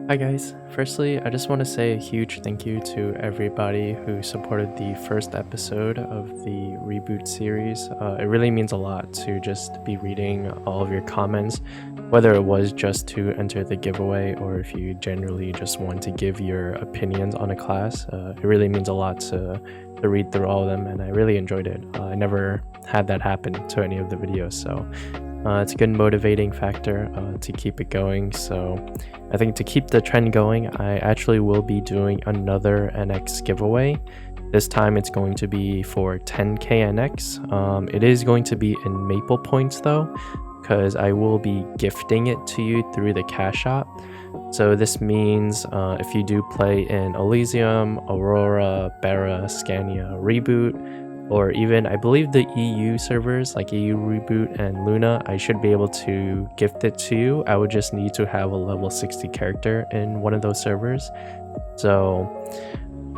Hi guys, firstly I just want to say a huge thank you to everybody who supported the first episode of the Reboot series. It really means a lot to just be reading all of your comments, whether it was just to enter the giveaway or if you generally just want to give your opinions on a class. It really means a lot to read through all of them, and I really enjoyed it. I never had that happen to any of the videos, so it's a good motivating factor to keep it going. So I think to keep the trend going, I actually will be doing another NX giveaway. This time it's going to be for 10k NX. It is going to be in Maple points though, because I will be gifting it to you through the cash shop. So this means if you do play in Elysium, Aurora, Bera, Scania, Reboot, or even I believe the EU servers like EU Reboot and Luna, I should be able to gift it to you. I would just need to have a level 60 character in one of those servers. So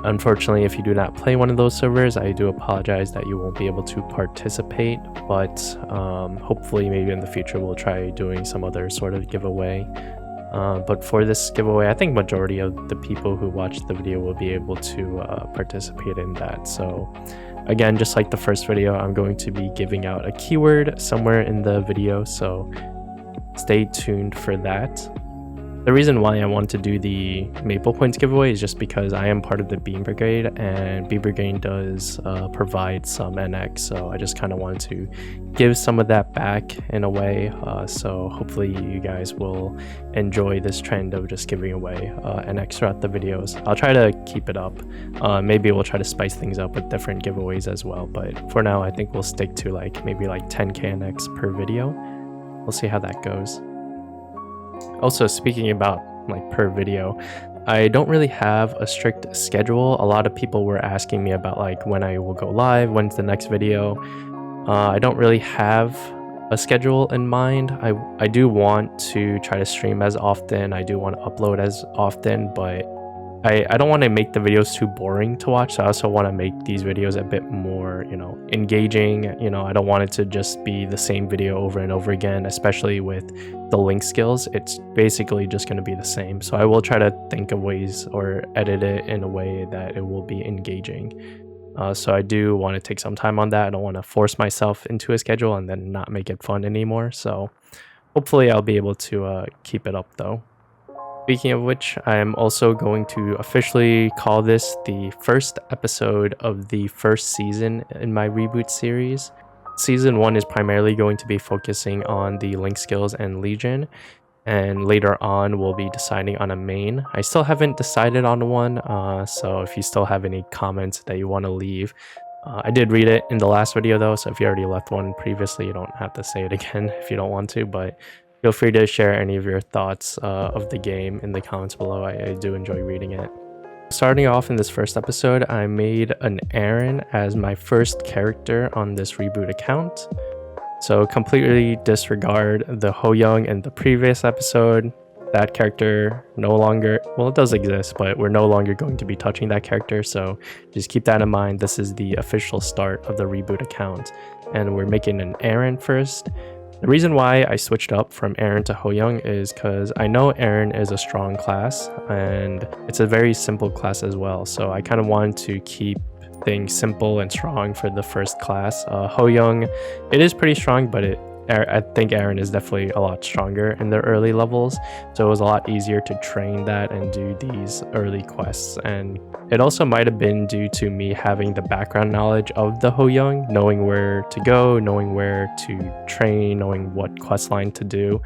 unfortunately, if you do not play one of those servers, I do apologize that you won't be able to participate, but hopefully maybe in the future we'll try doing some other sort of giveaway. But for this giveaway, I think majority of the people who watch the video will be able to participate in that. So again, just like the first video, I'm going to be giving out a keyword somewhere in the video, so stay tuned for that. The reason why I want to do the Maple Points giveaway is just because I am part of the Beam Brigade, and Beam Brigade does provide some NX, so I just kind of wanted to give some of that back in a way. So hopefully you guys will enjoy this trend of just giving away NX throughout the videos. I'll try to keep it up. Maybe we'll try to spice things up with different giveaways as well, but for now I think we'll stick to maybe 10k NX per video. We'll see how that goes. Also, speaking about per video, I don't really have a strict schedule. A lot of people were asking me about when I will go live, when's the next video. I don't really have a schedule in mind. I do want to try to stream as often. I do want to upload as often, but I don't want to make the videos too boring to watch. So I also want to make these videos a bit more, engaging. I don't want it to just be the same video over and over again, especially with the link skills. It's basically just going to be the same. So I will try to think of ways or edit it in a way that it will be engaging. So I do want to take some time on that. I don't want to force myself into a schedule and then not make it fun anymore. So hopefully I'll be able to keep it up though. Speaking of which, I am also going to officially call this the first episode of the first season in my Reboot series. Season 1 is primarily going to be focusing on the Link skills and Legion, and later on we'll be deciding on a main. I still haven't decided on one, so if you still have any comments that you want to leave, I did read it in the last video though, so if you already left one previously, you don't have to say it again if you don't want to, but feel free to share any of your thoughts of the game in the comments below. I do enjoy reading it. Starting off in this first episode, I made an Aran as my first character on this Reboot account. So completely disregard the Ho Young in the previous episode. That character no longer, well, it does exist, but we're no longer going to be touching that character. So just keep that in mind. This is the official start of the Reboot account, and we're making an Aran first. The reason why I switched up from Aran to Ho Young is because I know Aran is a strong class and it's a very simple class as well. So I kind of wanted to keep things simple and strong for the first class. Ho Young, it is pretty strong, but I think Aran is definitely a lot stronger in the early levels. So it was a lot easier to train that and do these early quests. And it also might have been due to me having the background knowledge of the Ho Young, knowing where to go, knowing where to train, knowing what quest line to do.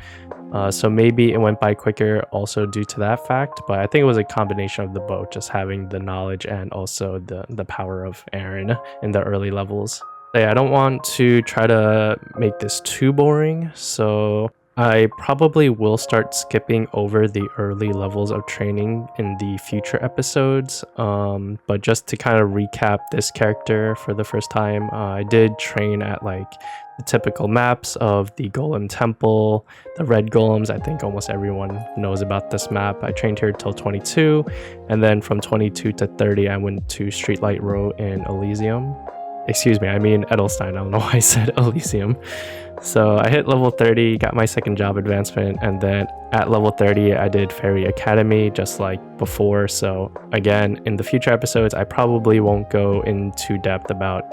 So maybe it went by quicker also due to that fact, but I think it was a combination of the both, just having the knowledge and also the power of Aran in the early levels. Yeah, I don't want to try to make this too boring, so I probably will start skipping over the early levels of training in the future episodes. But just to kind of recap this character for the first time, I did train at the typical maps of the Golem Temple, the Red Golems. I think almost everyone knows about this map. I trained here till 22, and then from 22 to 30 I went to Streetlight Row in Elysium. excuse me, I mean Edelstein. I don't know why I said Elysium. So I hit level 30, got my second job advancement, and then at level 30 I did Fairy Academy just like before. So again, in the future episodes I probably won't go into depth about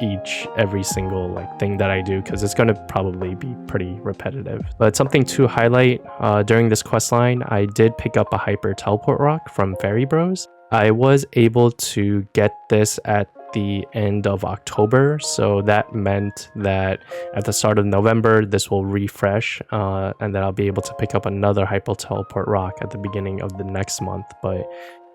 every single like thing that I do, because it's going to probably be pretty repetitive. But something to highlight, during this quest line I did pick up a hyper teleport rock from Fairy Bros. I was able to get this at the end of October, so that meant that at the start of November this will refresh, and then I'll be able to pick up another hyper teleport rock at the beginning of the next month. But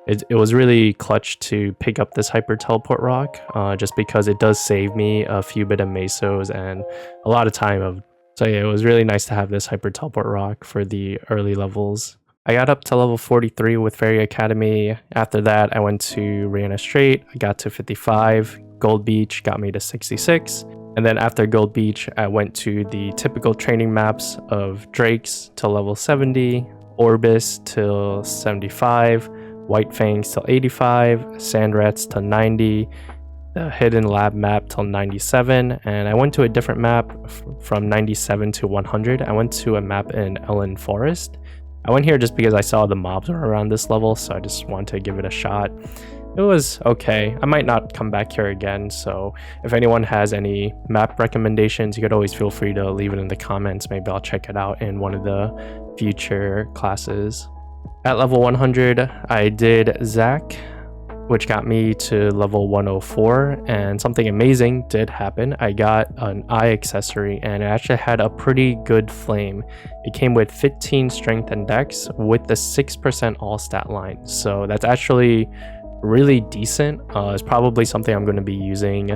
it was really clutch to pick up this hyper teleport rock, just because it does save me a few bit of mesos and a lot of time. So yeah, it was really nice to have this hyper teleport rock for the early levels. I got up to level 43 with Fairy Academy. After that, I went to Rihanna Strait. I got to 55. Gold Beach got me to 66. And then after Gold Beach, I went to the typical training maps of Drakes till level 70, Orbis till 75, White Fangs till 85, Sand Rats till 90, the Hidden Lab map till 97, and I went to a different map from 97 to 100. I went to a map in Ellen Forest. I went here just because I saw the mobs were around this level, so I just wanted to give it a shot. It was okay. I might not come back here again, so if anyone has any map recommendations, you could always feel free to leave it in the comments. Maybe I'll check it out in one of the future classes. At level 100, I did Zac, which got me to level 104, and something amazing did happen. I got an eye accessory, and it actually had a pretty good flame. It came with 15 strength and dex with the 6% all stat line, so that's actually really decent. It's probably something I'm going to be using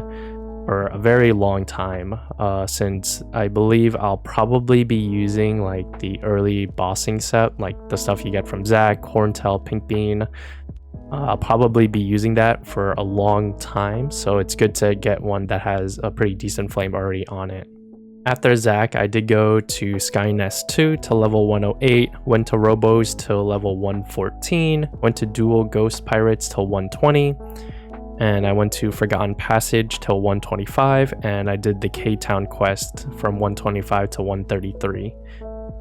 for a very long time, since I believe I'll probably be using like the early bossing set, like the stuff you get from Zac, Horntail, Pink Bean. I'll probably be using that for a long time, so it's good to get one that has a pretty decent flame already on it. After Zac, I did go to Skynest 2 to level 108, went to Robos till level 114, went to Dual Ghost Pirates till 120, and I went to Forgotten Passage till 125, and I did the K-Town quest from 125 to 133.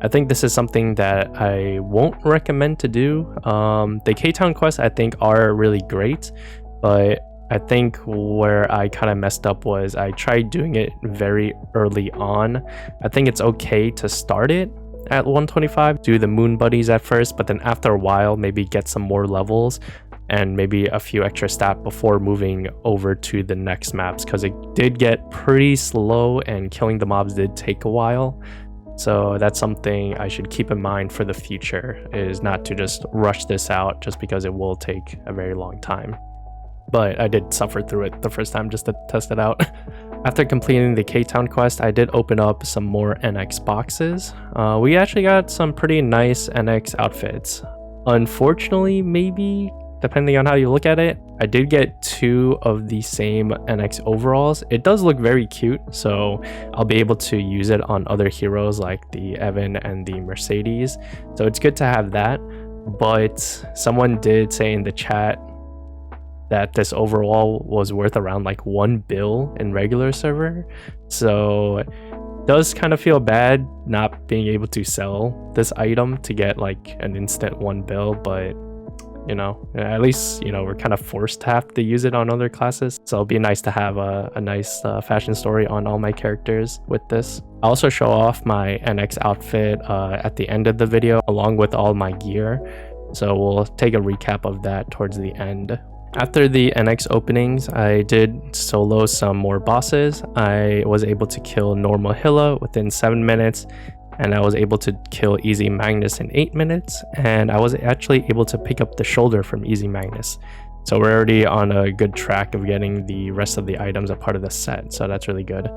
I think this is something that I won't recommend to do. The K-Town quests I think are really great, but I think where I kind of messed up was I tried doing it very early on. I think it's okay to start it at 125, do the Moon Buddies at first, but then after a while maybe get some more levels and maybe a few extra stat before moving over to the next maps, because it did get pretty slow and killing the mobs did take a while. So that's something I should keep in mind for the future, is not to just rush this out just because it will take a very long time. But I did suffer through it the first time just to test it out. After completing the K-Town quest, I did open up some more NX boxes. We actually got some pretty nice NX outfits. Unfortunately, maybe, depending on how you look at it, I did get 2 of the same NX overalls. It does look very cute, so I'll be able to use it on other heroes like the Evan and the Mercedes. So it's good to have that. But someone did say in the chat that this overall was worth around like 1 bill in regular server. So it does kind of feel bad not being able to sell this item to get like an instant 1 bill, but you know, at least, you know, we're kind of forced to have to use it on other classes. So it'll be nice to have a nice fashion story on all my characters with this. I also show off my NX outfit at the end of the video along with all my gear. So we'll take a recap of that towards the end. After the NX openings, I did solo some more bosses. I was able to kill Normal Hilla within 7 minutes, and I was able to kill Easy Magnus in 8 minutes, and I was actually able to pick up the shoulder from Easy Magnus. So we're already on a good track of getting the rest of the items a part of the set, so that's really good.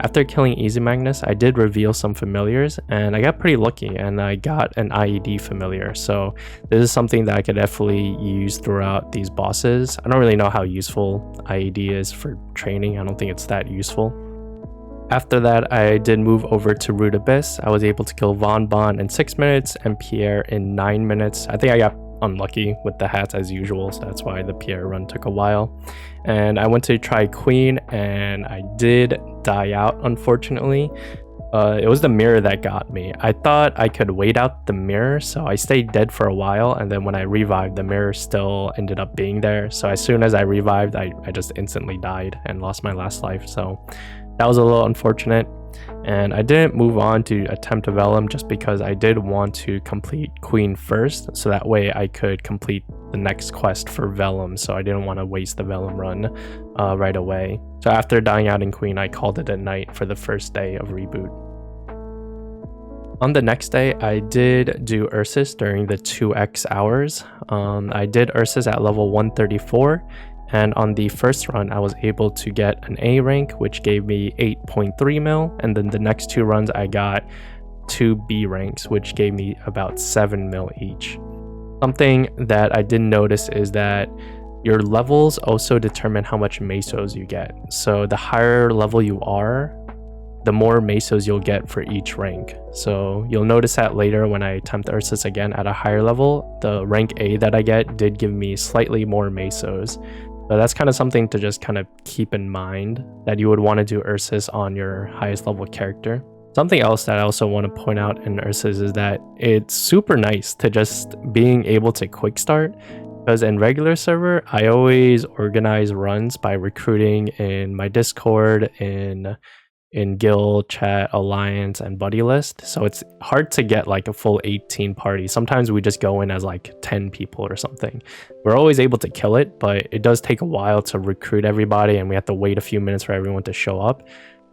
After killing Easy Magnus, I did reveal some familiars, and I got pretty lucky and I got an IED familiar. So this is something that I could definitely use throughout these bosses. I don't really know how useful IED is for training. I don't think it's that useful. After that, I did move over to Root Abyss. I was able to kill Von Bon in 6 minutes and Pierre in 9 minutes. I think I got unlucky with the hats as usual, so that's why the Pierre run took a while. And I went to try Queen, and I did die out, unfortunately. It was the mirror that got me. I thought I could wait out the mirror, so I stayed dead for a while, and then when I revived, the mirror still ended up being there. So as soon as I revived, I just instantly died and lost my last life. So that was a little unfortunate. And I didn't move on to attempt a Vellum just because I did want to complete Queen first, so that way I could complete the next quest for Vellum, so I didn't want to waste the Vellum run right away. So after dying out in Queen, I called it a night for the first day of Reboot. On the next day, I did do Ursus during the 2x hours. I did Ursus at level 134, and on the first run, I was able to get an A rank, which gave me 8.3 mil, and then the next 2 runs, I got 2 B ranks, which gave me about 7 mil each. Something that I didn't notice is that your levels also determine how much mesos you get. So the higher level you are, the more mesos you'll get for each rank. So you'll notice that later when I attempt Ursus again at a higher level, the rank A that I get did give me slightly more mesos. So that's kind of something to just kind of keep in mind, that you would want to do Ursus on your highest level character. Something else that I also want to point out in Ursus is that it's super nice to just being able to quick start, because in regular server, I always organize runs by recruiting in my Discord, in guild, chat, alliance, and buddy list. So it's hard to get like a full 18 party. Sometimes we just go in as like 10 people or something. We're always able to kill it, but it does take a while to recruit everybody, and we have to wait a few minutes for everyone to show up.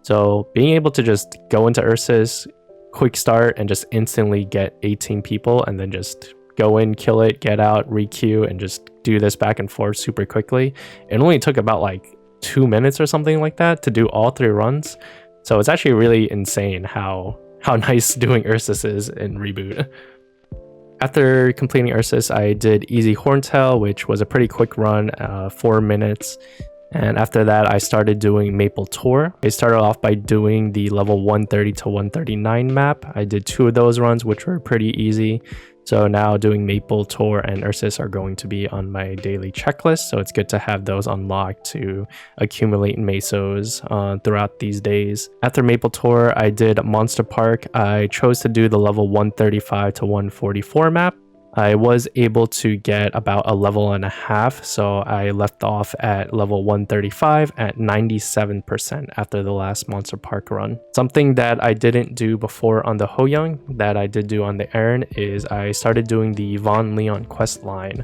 So being able to just go into Ursus, quick start, and just instantly get 18 people, and then just go in, kill it, get out, requeue, and just do this back and forth super quickly. It only took about like 2 minutes or something like that to do all 3 runs. So it's actually really insane how nice doing Ursus is in Reboot. After completing Ursus, I did Easy Horntail, which was a pretty quick run, 4 minutes. And after that, I started doing Maple Tour. I started off by doing the level 130 to 139 map. I did 2 of those runs, which were pretty easy. So now doing Maple Tour and Ursus are going to be on my daily checklist. So it's good to have those unlocked to accumulate mesos throughout these days. After Maple Tour, I did Monster Park. I chose to do the level 135 to 144 map. I was able to get about a level and a half, so I left off at level 135 at 97% after the last Monster Park run. Something that I didn't do before on the Hoyoung that I did do on the Aran is I started doing the Von Leon quest line.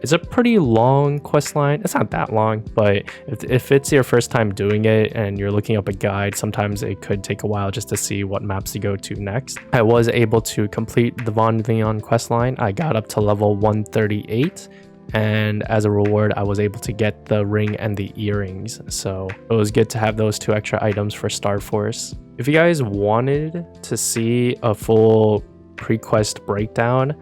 It's a pretty long quest line. It's not that long, but if it's your first time doing it and you're looking up a guide, sometimes it could take a while just to see what maps to go to next. I was able to complete the Von Leon quest line. I got up to level 138, and as a reward, I was able to get the ring and the earrings. So it was good to have those 2 extra items for Star Force. If you guys wanted to see a full pre-quest breakdown,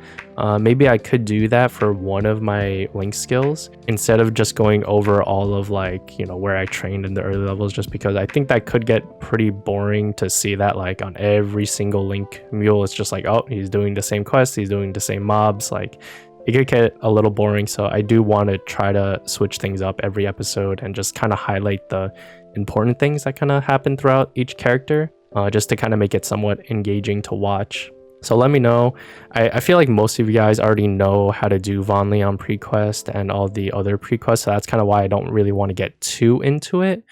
maybe I could do that for one of my link skills instead of just going over all of like, you know, where I trained in the early levels, just because I think that could get pretty boring to see that like on every single link mule. It's just like, oh, he's doing the same quest, he's doing the same mobs. Like it could get a little boring. So I do want to try to switch things up every episode and just kind of highlight the important things that kind of happen throughout each character, just to kind of make it somewhat engaging to watch. So let me know. I feel like most of you guys already know how to do Von Leon pre-quest and all the other pre-quests, so that's kind of why I don't really want to get too into it.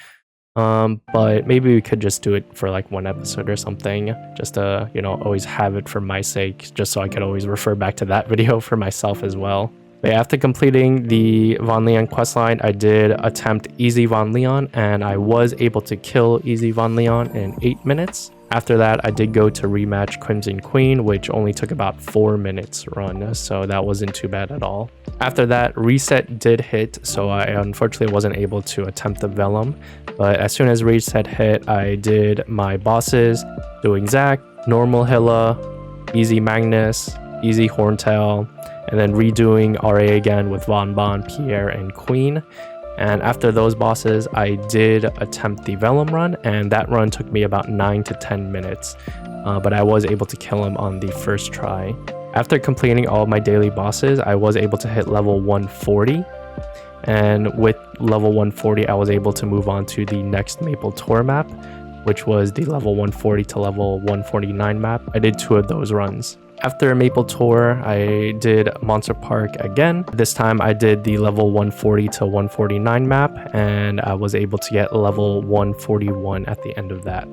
But maybe we could just do it for like 1 episode or something, just to, you know, always have it for my sake, just so I could always refer back to that video for myself as well. But after completing the Von Leon questline, I did attempt Easy Von Leon, and I was able to kill Easy Von Leon in 8 minutes. After that, I did go to rematch Crimson Queen, which only took about 4 minutes run, so that wasn't too bad at all. After that, reset did hit, so I unfortunately wasn't able to attempt the Vellum, but as soon as reset hit, I did my bosses, doing Zac, normal Hilla, easy Magnus, easy Horntail, and then redoing RA again with Von Bon, Pierre, and Queen. And after those bosses, I did attempt the Vellum run, and that run took me about 9 to 10 minutes, but I was able to kill him on the first try. After completing all of my daily bosses, I was able to hit level 140. And with level 140, I was able to move on to the next Maple Tour map, which was the level 140 to level 149 map. I did 2 of those runs. After Maple Tour, I did Monster Park again. This time I did the level 140 to 149 map, and I was able to get level 141 at the end of that.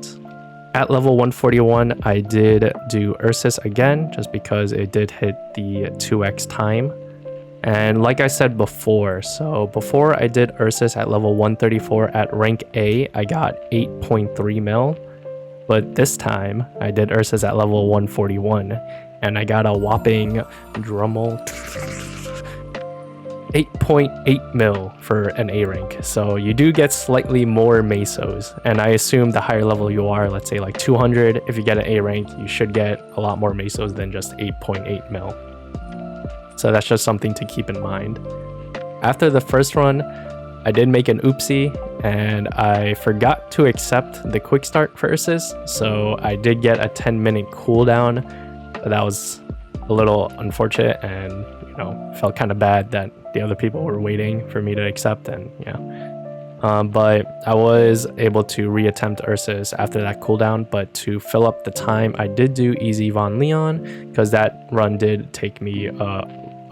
At level 141, I did do Ursus again, just because it did hit the 2x time. And like I said before, so before I did Ursus at level 134 at rank A, I got 8.3 mil. But this time, I did Ursus at level 141, and I got a whopping, drumroll, 8.8 mil for an A rank. So you do get slightly more mesos, and I assume the higher level you are, let's say like 200, if you get an A rank, you should get a lot more mesos than just 8.8 mil. So that's just something to keep in mind. After the first run, I did make an oopsie, and I forgot to accept the quick start for Ursus, so I did get a 10-minute cooldown. That was a little unfortunate, and you know, felt kind of bad that the other people were waiting for me to accept, and yeah. But I was able to reattempt Ursus after that cooldown, but to fill up the time, I did do Easy Von Leon, because that run did take me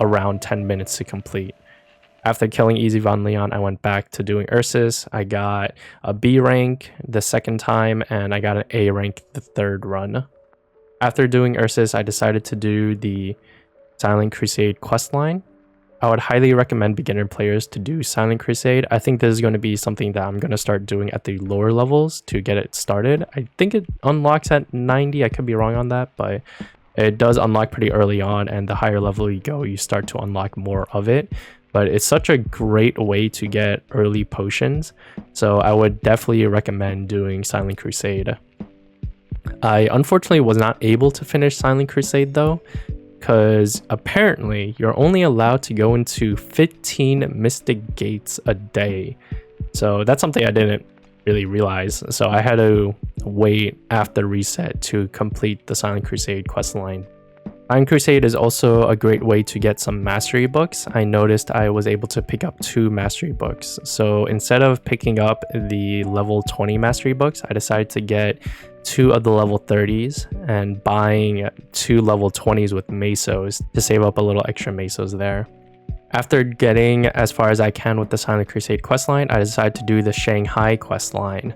around 10 minutes to complete. After killing Easy Von Leon, I went back to doing Ursus. I got a B rank the second time, and I got an A rank the third run. After doing Ursus, I decided to do the Silent Crusade questline. I would highly recommend beginner players to do Silent Crusade. I think this is going to be something that I'm going to start doing at the lower levels to get it started. I think it unlocks at 90. I could be wrong on that, but it does unlock pretty early on, and the higher level you go, you start to unlock more of it. But it's such a great way to get early potions, so I would definitely recommend doing Silent Crusade. I unfortunately was not able to finish Silent Crusade though, because apparently you're only allowed to go into 15 Mystic Gates a day. So that's something I didn't really realize, so I had to wait after reset to complete the Silent Crusade questline. Silent Crusade is also a great way to get some mastery books. I noticed I was able to pick up 2 mastery books. So instead of picking up the level 20 mastery books, I decided to get 2 of the level 30s and buying 2 level 20s with mesos to save up a little extra mesos there. After getting as far as I can with the Silent Crusade questline, I decided to do the Shanghai questline.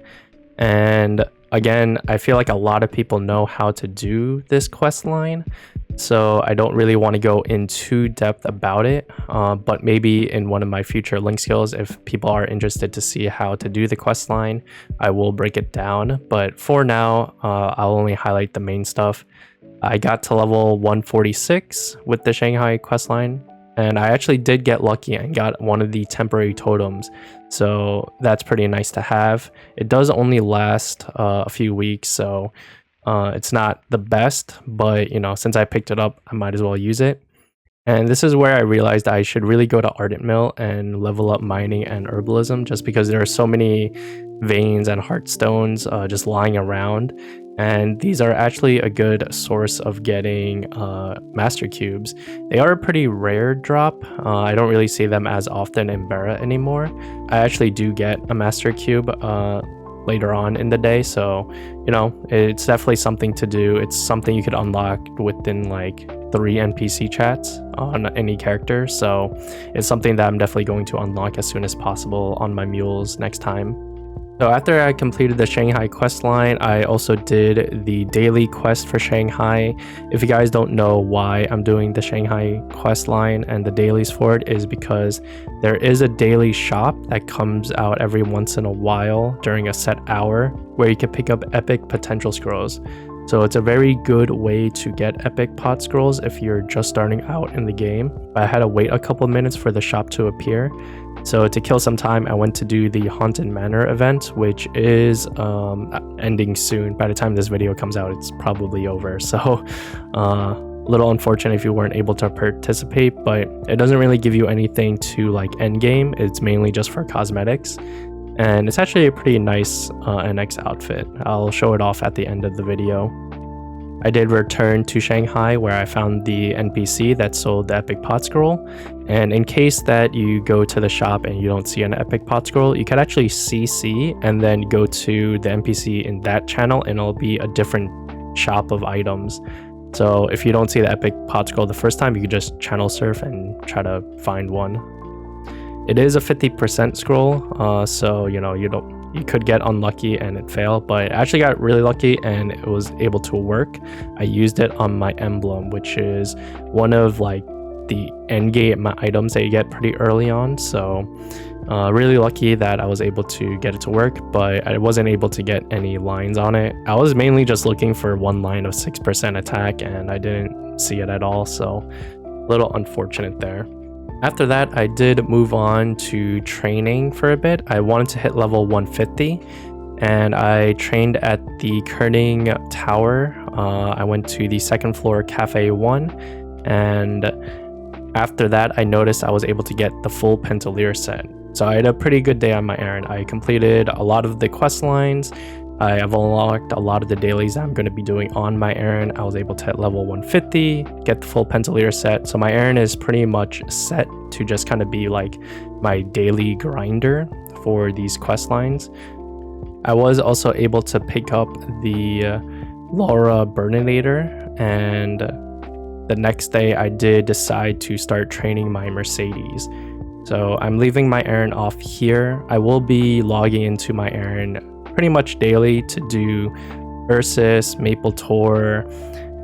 And again, I feel like a lot of people know how to do this questline, so I don't really want to go in too depth about it, but maybe in one of my future link skills, if people are interested to see how to do the questline, I will break it down. But for now, I'll only highlight the main stuff. I got to level 146 with the Shanghai questline, and I actually did get lucky and got one of the temporary totems, so that's pretty nice to have. It does only last a few weeks, so it's not the best, but you know, since I picked it up, I might as well use it. And this is where I realized I should really go to Ardent Mill and level up mining and herbalism, just because there are so many veins and heartstones just lying around, and these are actually a good source of getting master cubes. They are a pretty rare drop. I don't really see them as often in Bera anymore. I actually do get a master cube later on in the day, so you know, it's definitely something to do. It's something you could unlock within like 3 NPC chats on any character, so it's something that I'm definitely going to unlock as soon as possible on my mules next time. So after I completed the Shanghai questline, I also did the daily quest for Shanghai. If you guys don't know why I'm doing the Shanghai questline and the dailies for it, is because there is a daily shop that comes out every once in a while during a set hour where you can pick up epic potential scrolls. So it's a very good way to get epic pot scrolls if you're just starting out in the game. I had to wait a couple minutes for the shop to appear. So to kill some time, I went to do the Haunted Manor event, which is ending soon. By the time this video comes out, it's probably over. So a little unfortunate if you weren't able to participate, but it doesn't really give you anything to like end game. It's mainly just for cosmetics. And it's actually a pretty nice NX outfit. I'll show it off at the end of the video. I did return to Shanghai where I found the NPC that sold the Epic Pot Scroll. And in case that you go to the shop and you don't see an Epic Pot Scroll, you could actually CC and then go to the NPC in that channel and it'll be a different shop of items. So if you don't see the Epic Pot Scroll the first time, you could just channel surf and try to find one. It is a 50% scroll, so you could get unlucky and it failed, but I actually got really lucky and it was able to work. I used it on my emblem, which is one of like the end game items that you get pretty early on. So really lucky that I was able to get it to work, but I wasn't able to get any lines on it. I was mainly just looking for one line of 6% attack and I didn't see it at all, so a little unfortunate there. After that, I did move on to training for a bit. I wanted to hit level 150 and I trained at the Kerning Tower. I went to the second floor Cafe 1, and after that I noticed I was able to get the full Pentalier set. So I had a pretty good day on my errand. I completed a lot of the quest lines. I have unlocked a lot of the dailies that I'm going to be doing on my errand. I was able to hit level 150, get the full Pentalier set. So my errand is pretty much set to just kind of be like my daily grinder for these quest lines. I was also able to pick up the Laura Burninator, and the next day I did decide to start training my Mercedes. So I'm leaving my errand off here. I will be logging into my errand pretty much daily to do Ursus, Maple Tor,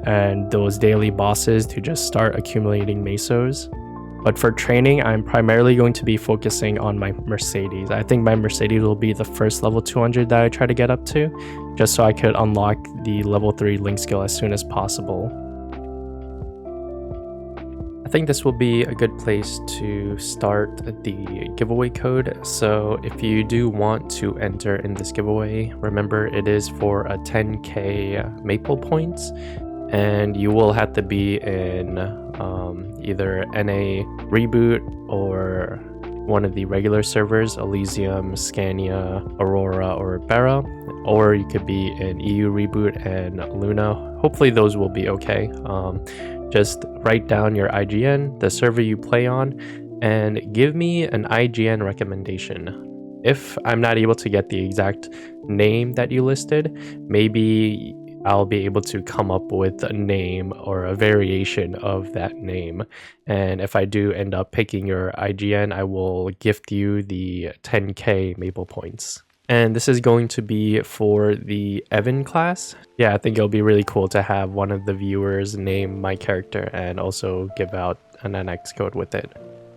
and those daily bosses to just start accumulating mesos. But for training, I'm primarily going to be focusing on my Mercedes. I think my Mercedes will be the first level 200 that I try to get up to, just so I could unlock the level 3 link skill as soon as possible. I think this will be a good place to start the giveaway code. So if you do want to enter in this giveaway, remember it is for a 10k maple points, and you will have to be in either NA Reboot or one of the regular servers, Elysium, Scania, Aurora, or Bera, or you could be in EU Reboot and Luna. Hopefully those will be okay. Just write down your IGN, the server you play on, and give me an IGN recommendation. If I'm not able to get the exact name that you listed, maybe I'll be able to come up with a name or a variation of that name. And if I do end up picking your IGN, I will gift you the 10k maple points. And this is going to be for the Evan class. Yeah, I think it'll be really cool to have one of the viewers name my character and also give out an NX code with it.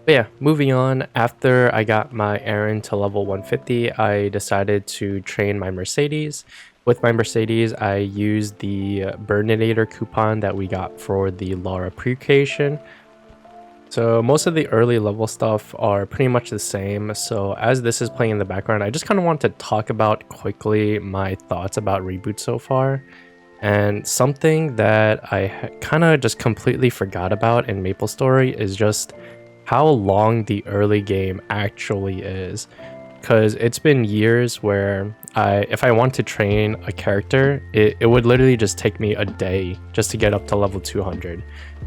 But yeah, moving on, after I got my errand to level 150, I decided to train my Mercedes. With my Mercedes, I used the Burninator coupon that we got for the Laura pre-creation. So most of the early level stuff are pretty much the same. So as this is playing in the background, I just kind of want to talk about quickly my thoughts about Reboot so far. And something that I kind of just completely forgot about in MapleStory is just how long the early game actually is. Because it's been years where if I want to train a character, it would literally just take me a day just to get up to level 200.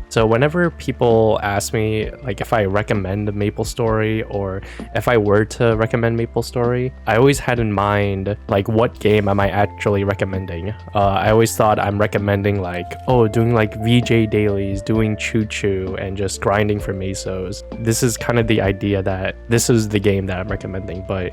So whenever people ask me like if I recommend MapleStory or if I were to recommend MapleStory, I always had in mind like what game am I actually recommending. I always thought I'm recommending like, oh, doing like VJ dailies, doing Choo Choo, and just grinding for mesos. This is kind of the idea that this is the game that I'm recommending, but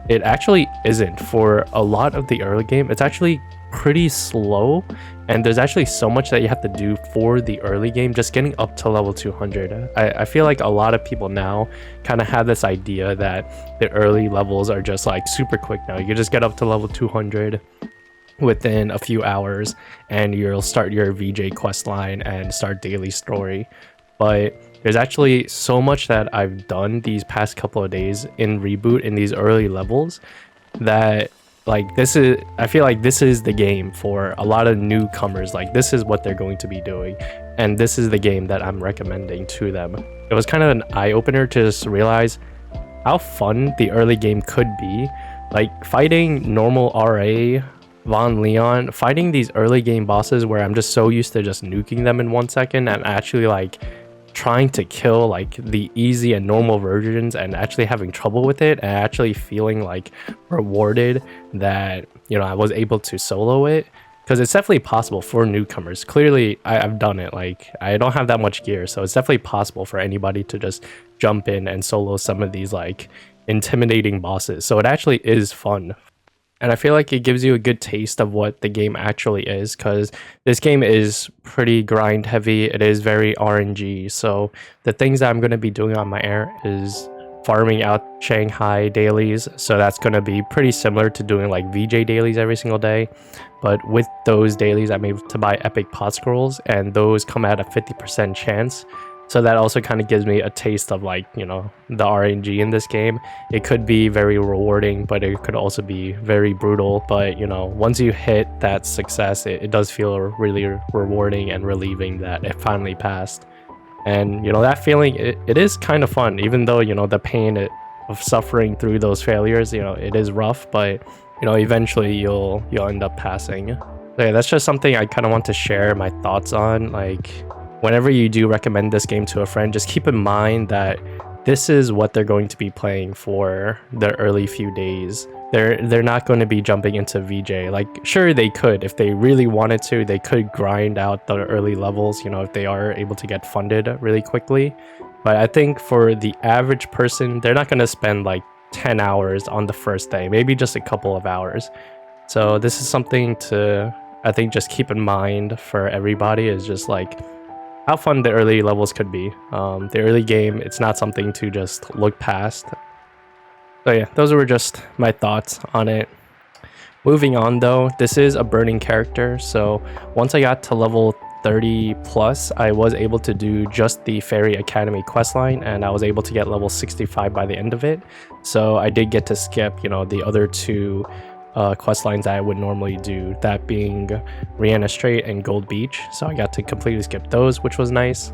it actually isn't. For a lot of the early game, it's actually pretty slow, and there's actually so much that you have to do for the early game just getting up to level 200. I feel like a lot of people now kind of have this idea that the early levels are just like super quick now. You can just get up to level 200 within a few hours and you'll start your VJ quest line and start daily story. But there's actually so much that I've done these past couple of days in Reboot in these early levels that like I feel like this is the game for a lot of newcomers. Like this is what they're going to be doing, and this is the game that I'm recommending to them. It was kind of an eye-opener to just realize how fun the early game could be. Like fighting normal RA Von Leon, fighting these early game bosses where I'm just so used to just nuking them in 1 second and actually like trying to kill like the easy and normal versions and actually having trouble with it and actually feeling like rewarded that, you know, I was able to solo it, because it's definitely possible for newcomers. Clearly I've done it. Like, I don't have that much gear, so it's definitely possible for anybody to just jump in and solo some of these like intimidating bosses. So it actually is fun, and I feel like it gives you a good taste of what the game actually is, because this game is pretty grind heavy. It is very RNG. So the things that I'm going to be doing on my air is farming out Shanghai dailies. So that's going to be pretty similar to doing like VJ dailies every single day. But with those dailies, I'm able to buy epic pot scrolls, and those come at a 50% chance. So that also kind of gives me a taste of, like, you know, the RNG in this game. It could be very rewarding, but it could also be very brutal. But, you know, once you hit that success, it does feel really rewarding and relieving that it finally passed. And, you know, that feeling, it is kind of fun, even though, you know, the pain of suffering through those failures, you know, it is rough, but, you know, eventually you'll end up passing. Okay, that's just something I kind of want to share my thoughts on. Like, whenever you do recommend this game to a friend, just keep in mind that this is what they're going to be playing for the early few days. They're not going to be jumping into VJ. Like, sure, they could, if they really wanted to, they could grind out the early levels, you know, if they are able to get funded really quickly. But I think for the average person, they're not going to spend like 10 hours on the first day, maybe just a couple of hours. So this is something to, I think, just keep in mind for everybody, is just like how fun the early levels could be. The early game, it's not something to just look past. So yeah, those were just my thoughts on it. Moving on though, this is a burning character, so once I got to level 30 plus, I was able to do just the Fairy Academy questline, and I was able to get level 65 by the end of it. So I did get to skip, you know, the other two quest lines that I would normally do, that being Rihanna Strait and Gold Beach. So I got to completely skip those, which was nice.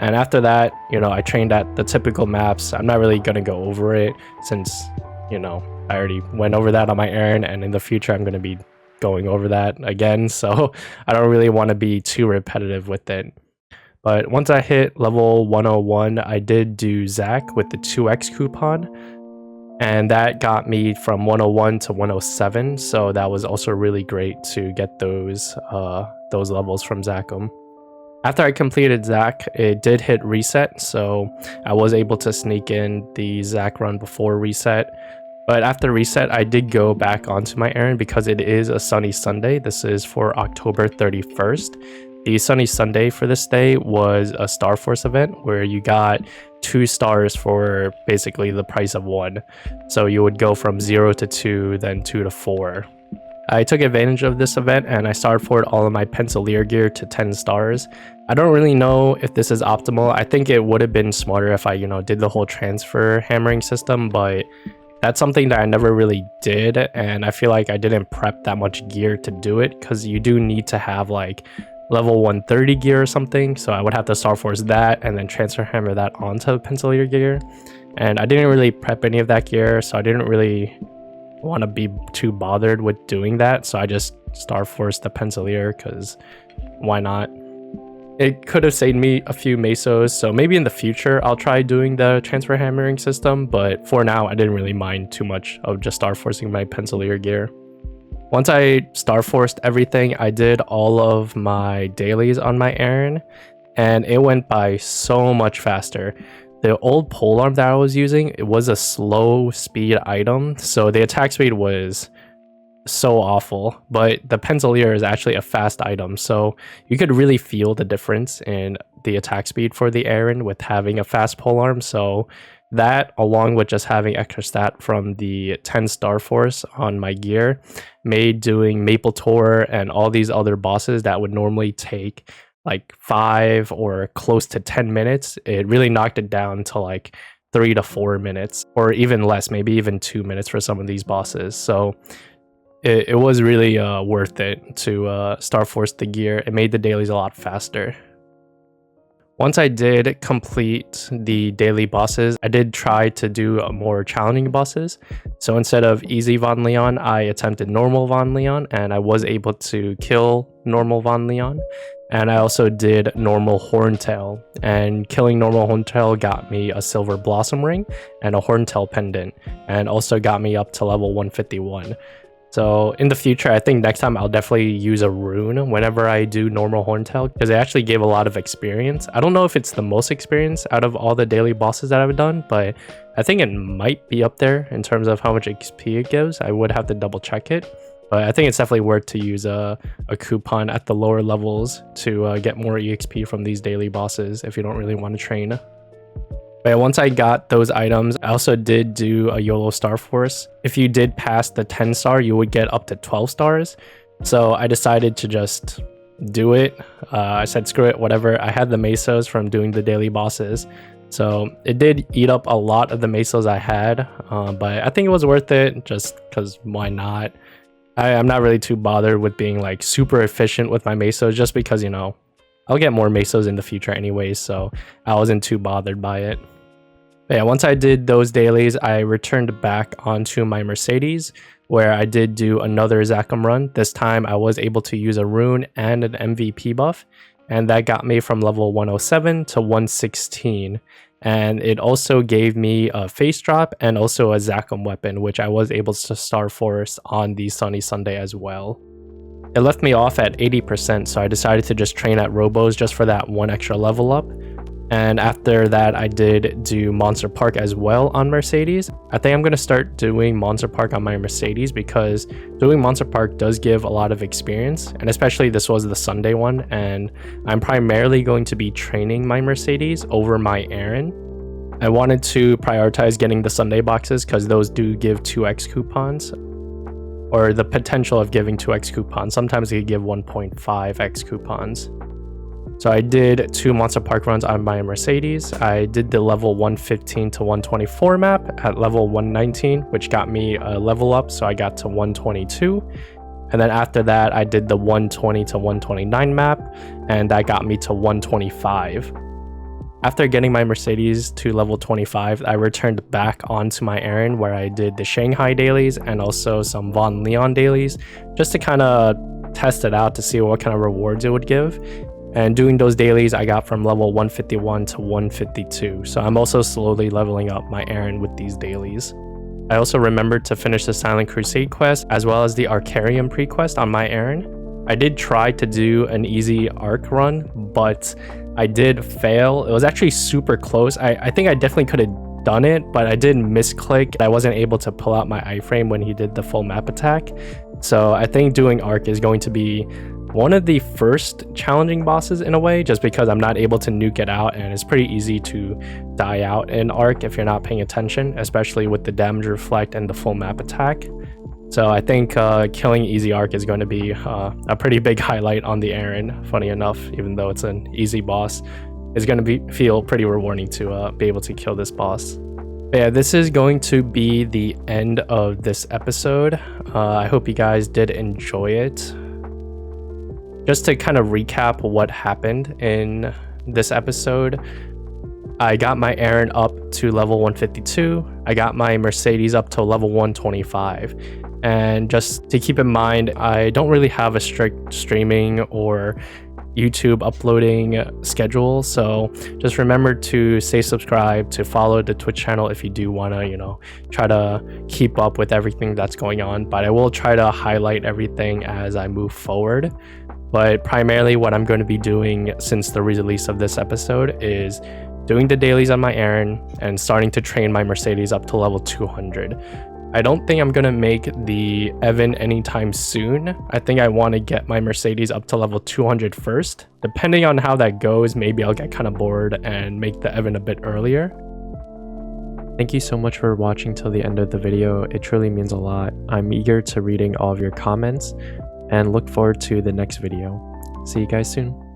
And after that, you know, I trained at the typical maps. I'm not really gonna go over it since, you know, I already went over that on my Aran, and in the future I'm gonna be going over that again, so I don't really want to be too repetitive with it. But once I hit level 101, I did do Zac with the 2x coupon, and that got me from 101 to 107, so that was also really great to get those levels from Zacum. After I completed Zac, it did hit reset, so I was able to sneak in the Zac run before reset. But after reset, I did go back onto my Aran because it is a sunny Sunday. This is for October 31st. The sunny Sunday for this day was a Star Force event where you got 2 stars for basically the price of 1. So you would go from 0 to 2, then 2 to 4. I took advantage of this event and I Star Forced all of my Pencilier gear to 10 stars. I don't really know if this is optimal. I think it would have been smarter if I, you know, did the whole transfer hammering system, but that's something that I never really did, and I feel like I didn't prep that much gear to do it, because you do need to have like level 130 gear or something, so I would have to Star Force that and then transfer hammer that onto Pencilier gear, and I didn't really prep any of that gear, so I didn't really want to be too bothered with doing that, so I just Star Forced the Pencilier, because why not? It could have saved me a few mesos, so maybe in the future I'll try doing the transfer hammering system, but for now I didn't really mind too much of just Star Forcing my Pencilier gear. Once I Star Forced everything, I did all of my dailies on my Aran, and it went by so much faster. The old polearm that I was using, it was a slow speed item, so the attack speed was so awful, but the Pencilier is actually a fast item, so you could really feel the difference in the attack speed for the Aran with having a fast polearm. So that, along with just having extra stat from the 10 Star Force on my gear, made doing Maple Tour and all these other bosses that would normally take like 5 or close to 10 minutes, it really knocked it down to like 3 to 4 minutes, or even less, maybe even 2 minutes for some of these bosses. So it was really worth it to Star Force the gear. It made the dailies a lot faster. Once I did complete the daily bosses, I did try to do more challenging bosses. So instead of easy Von Leon, I attempted normal Von Leon, and I was able to kill normal Von Leon. And I also did normal Horntail, and killing normal Horntail got me a silver blossom ring and a Horntail pendant, and also got me up to level 151. So in the future, I think next time I'll definitely use a rune whenever I do normal Horntail, because it actually gave a lot of experience. I don't know if it's the most experience out of all the daily bosses that I've done, but I think it might be up there in terms of how much XP it gives. I would have to double check it, but I think it's definitely worth to use a coupon at the lower levels to get more EXP from these daily bosses if you don't really want to train. But once I got those items, I also did do a YOLO Star Force. If you did pass the 10 star, you would get up to 12 stars. So I decided to just do it. I said, screw it, whatever. I had the mesos from doing the daily bosses. So it did eat up a lot of the mesos I had, but I think it was worth it just because why not? I'm not really too bothered with being like super efficient with my mesos just because, you know, I'll get more mesos in the future anyways, so I wasn't too bothered by it. But yeah, once I did those dailies, I returned back onto my Mercedes, where I did do another Zachem run. This time I was able to use a rune and an MVP buff, and that got me from level 107 to 116. And it also gave me a face drop and also a Zachem weapon, which I was able to Star Force on the Sunny Sunday as well. It left me off at 80%, so I decided to just train at Robo's just for that one extra level up. And after that, I did do Monster Park as well on Mercedes. I think I'm going to start doing Monster Park on my Mercedes because doing Monster Park does give a lot of experience, and especially this was the Sunday one, and I'm primarily going to be training my Mercedes over my Aran. I wanted to prioritize getting the Sunday boxes because those do give 2x coupons, or the potential of giving 2x coupons. Sometimes they give 1.5x coupons. So I did 2 Monster Park runs on my Mercedes. I did the level 115 to 124 map at level 119, which got me a level up, so I got to 122. And then after that, I did the 120 to 129 map, and that got me to 125. After getting my Mercedes to level 25, I returned back onto my Aran, where I did the Shanghai dailies and also some Von Leon dailies, just to kind of test it out to see what kind of rewards it would give. And doing those dailies, I got from level 151 to 152. So I'm also slowly leveling up my Aran with these dailies. I also remembered to finish the Silent Crusade quest as well as the Arcarium pre-quest on my Aran. I did try to do an easy Arc run, but I did fail. It was actually super close. I think I definitely could have done it, but I did misclick. I wasn't able to pull out my iframe when he did the full map attack. So I think doing Arc is going to be one of the first challenging bosses in a way, just because I'm not able to nuke it out, and it's pretty easy to die out in Arc if you're not paying attention, especially with the damage reflect and the full map attack. So I think killing easy Arc is going to be a pretty big highlight on the Aran. Funny enough, even though it's an easy boss, it's going to feel pretty rewarding to be able to kill this boss. But yeah, this is going to be the end of this episode. I hope you guys did enjoy it. Just to kind of recap what happened in this episode, I got my Aran up to level 152. I got my Mercedes up to level 125. And just to keep in mind, I don't really have a strict streaming or YouTube uploading schedule, so just remember to stay subscribed, to follow the Twitch channel if you do want to, you know, try to keep up with everything that's going on. But I will try to highlight everything as I move forward. But primarily what I'm going to be doing since the release of this episode is doing the dailies on my Aran and starting to train my Mercedes up to level 200. I don't think I'm going to make the Evan anytime soon. I think I want to get my Mercedes up to level 200 first. Depending on how that goes, maybe I'll get kind of bored and make the Evan a bit earlier. Thank you so much for watching till the end of the video. It truly means a lot. I'm eager to reading all of your comments and look forward to the next video. See you guys soon.